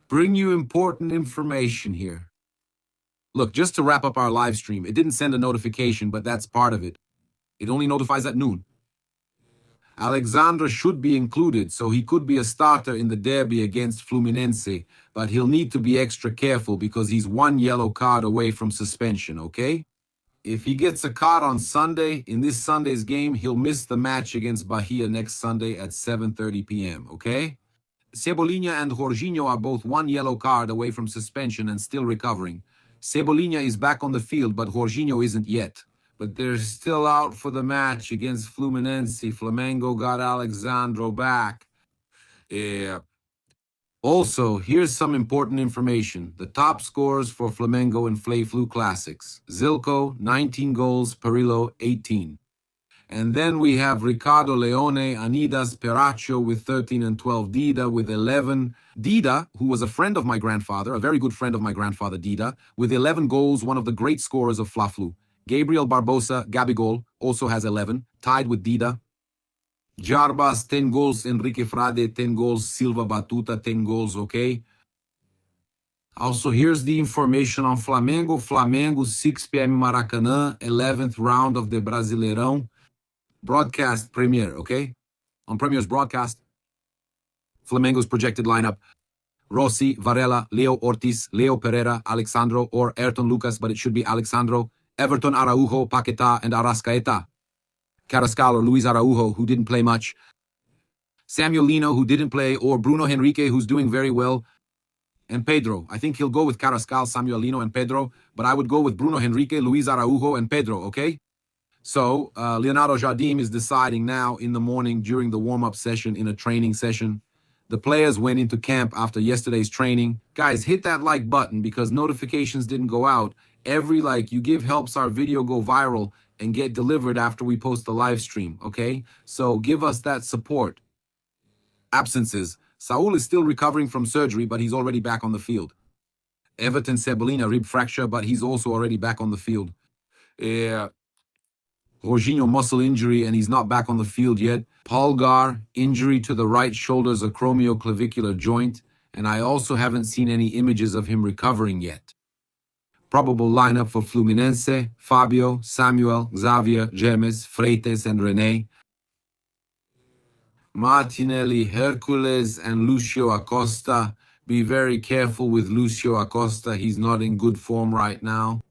bring you important information here. Look, just to wrap up our live stream, it didn't send a notification, but that's part of it. It only notifies at noon. Alexandre should be included, so he could be a starter in the derby against Fluminense, but he'll need to be extra careful because he's one yellow card away from suspension, okay? If he gets a card on Sunday, in this Sunday's game, he'll miss the match against Bahia next Sunday at 7:30 p.m., okay? Cebolinha and Jorginho are both one yellow card away from suspension and still recovering. Cebolinha is back on the field, but Jorginho isn't yet. But they're still out for the match against Fluminense. Flamengo got Alexandro back. Yeah. Also, here's some important information. The top scorers for Flamengo and Fla-Flu Classics. Zilko, 19 goals, Perillo, 18. And then we have Ricardo Leone, Anidas, Peracho with 13 and 12, Dida with 11. Dida, who was a friend of my grandfather, a very good friend of my grandfather, Dida, with 11 goals, one of the great scorers of Fla-Flu. Gabriel Barbosa, Gabigol, also has 11, tied with Dida. Jarbas, 10 goals. Enrique Frade, 10 goals. Silva Batuta, 10 goals, okay? Also, here's the information on Flamengo. Flamengo, 6 p.m. Maracanã, 11th round of the Brasileirão. Broadcast Premier, okay? On Premier's broadcast, Flamengo's projected lineup: Rossi, Varela, Leo Ortiz, Leo Pereira, Alexandro, or Ayrton Lucas, but it should be Alexandro, Everton, Araujo, Paquetá, and Arrascaeta. Carrascal or Luis Araujo, who didn't play much. Samuel Lino, who didn't play, or Bruno Henrique, who's doing very well. And Pedro. I think he'll go with Carrascal, Samuel Lino, and Pedro, but I would go with Bruno Henrique, Luis Araujo, and Pedro, okay? So Leonardo Jardim is deciding now in the morning during the warm-up session in a training session. The players went into camp after yesterday's training. Guys, hit that like button because notifications didn't go out. Every like you give helps our video go viral and get delivered after we post the live stream, okay? So give us that support. Absences. Saul is still recovering from surgery, but he's already back on the field. Everton Cebolinha, rib fracture, but he's also already back on the field. Jorginho, muscle injury, and he's not back on the field yet. Pulgar, injury to the right shoulder's acromioclavicular joint, and I also haven't seen any images of him recovering yet. Probable lineup for Fluminense: Fabio, Samuel, Xavier, James, Freitas, and René. Martinelli, Hercules, and Lucio Acosta. Be very careful with Lucio Acosta. He's not in good form right now.